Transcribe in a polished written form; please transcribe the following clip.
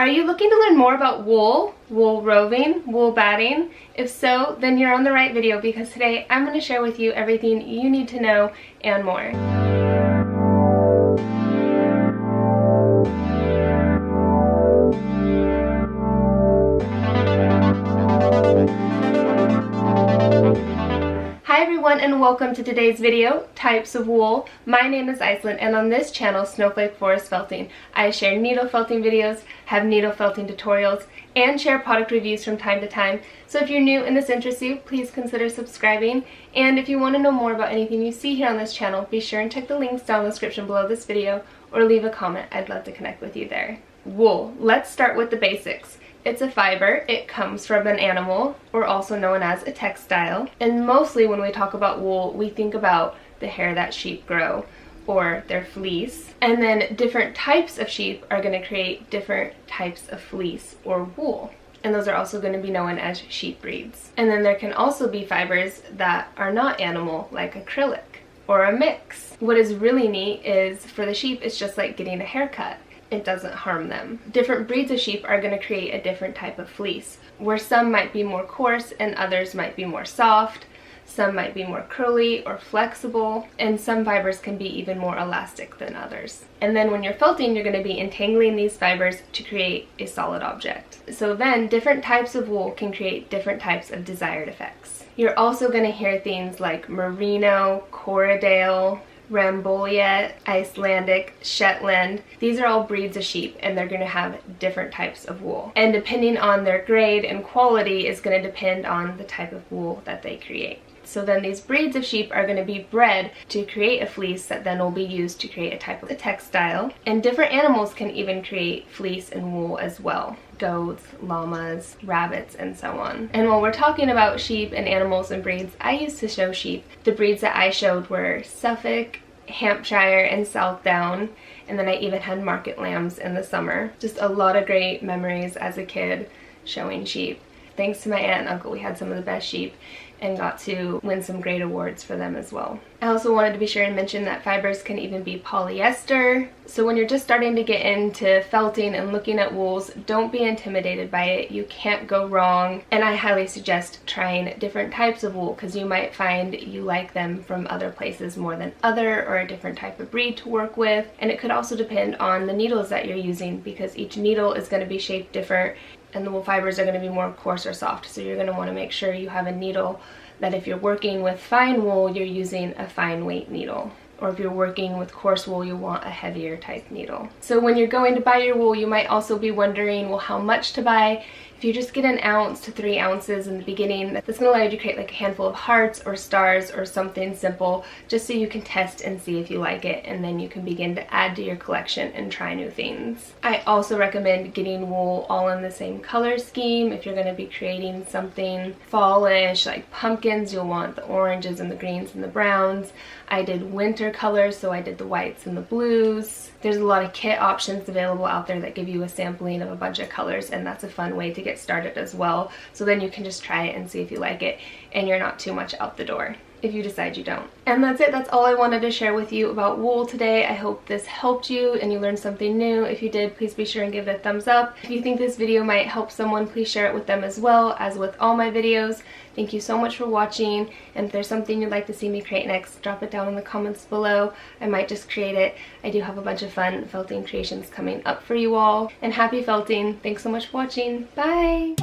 Are you looking to learn more about wool, wool roving, wool batting? If so, then you're on the right video because today I'm going to share with you everything you need to know and more. Hi everyone and welcome to today's video, Types of Wool. My name is Iceland and on this channel, Snowflake Forest Felting, I share needle felting videos, have needle felting tutorials, and share product reviews from time to time. So if you're new and this interests you, please consider subscribing. And if you want to know more about anything you see here on this channel, be sure and check the links down in the description below this video or leave a comment. I'd love to connect with you there. Wool. Let's start with the basics. It's a fiber, it comes from an animal, or also known as a textile. And mostly when we talk about wool, we think about the hair that sheep grow, or their fleece. And then different types of sheep are going to create different types of fleece or wool. And those are also going to be known as sheep breeds. And then there can also be fibers that are not animal, like acrylic, or a mix. What is really neat is for the sheep, it's just like getting a haircut. It doesn't harm them. Different breeds of sheep are going to create a different type of fleece, where some might be more coarse and others might be more soft, some might be more curly or flexible, and some fibers can be even more elastic than others. And then when you're felting, you're going to be entangling these fibers to create a solid object. So then different types of wool can create different types of desired effects. You're also going to hear things like merino, Corriedale, Rambouillet, Icelandic, Shetland. These are all breeds of sheep and they're going to have different types of wool. And depending on their grade and quality is going to depend on the type of wool that they create. So then these breeds of sheep are going to be bred to create a fleece that then will be used to create a type of a textile. And different animals can even create fleece and wool as well. Goats, llamas, rabbits, and so on. And while we're talking about sheep and animals and breeds, I used to show sheep. The breeds that I showed were Suffolk, Hampshire, and Southdown. And then I even had market lambs in the summer. Just a lot of great memories as a kid showing sheep. Thanks to my aunt and uncle, we had some of the best sheep and got to win some great awards for them as well. I also wanted to be sure and mention that fibers can even be polyester. So when you're just starting to get into felting and looking at wools, don't be intimidated by it. You can't go wrong. And I highly suggest trying different types of wool because you might find you like them from other places more than other, or a different type of breed to work with. And it could also depend on the needles that you're using because each needle is going to be shaped different and the wool fibers are going to be more coarse or soft. So you're going to want to make sure you have a needle that if you're working with fine wool, you're using a fine weight needle. Or if you're working with coarse wool, you want a heavier type needle. So when you're going to buy your wool, you might also be wondering, well, how much to buy? If you just get 1 ounce to 3 ounces in the beginning, that's going to allow you to create like a handful of hearts or stars or something simple, just so you can test and see if you like it, and then you can begin to add to your collection and try new things. I also recommend getting wool all in the same color scheme. If you're going to be creating something fallish like pumpkins, you'll want the oranges and the greens and the browns. I did winter colors, so I did the whites and the blues. There's a lot of kit options available out there that give you a sampling of a bunch of colors, and that's a fun way to get started as well. So then you can just try it and see if you like it, and you're not too much out the door if you decide you don't. And that's it. That's all I wanted to share with you about wool today. I hope this helped you and you learned something new. If you did, please be sure and give it a thumbs up. If you think this video might help someone, please share it with them as well, as with all my videos. Thank you so much for watching, and if there's something you'd like to see me create next, drop it down in the comments below. I might just create it. I do have a bunch of fun felting creations coming up for you all. And happy felting. Thanks so much for watching. Bye!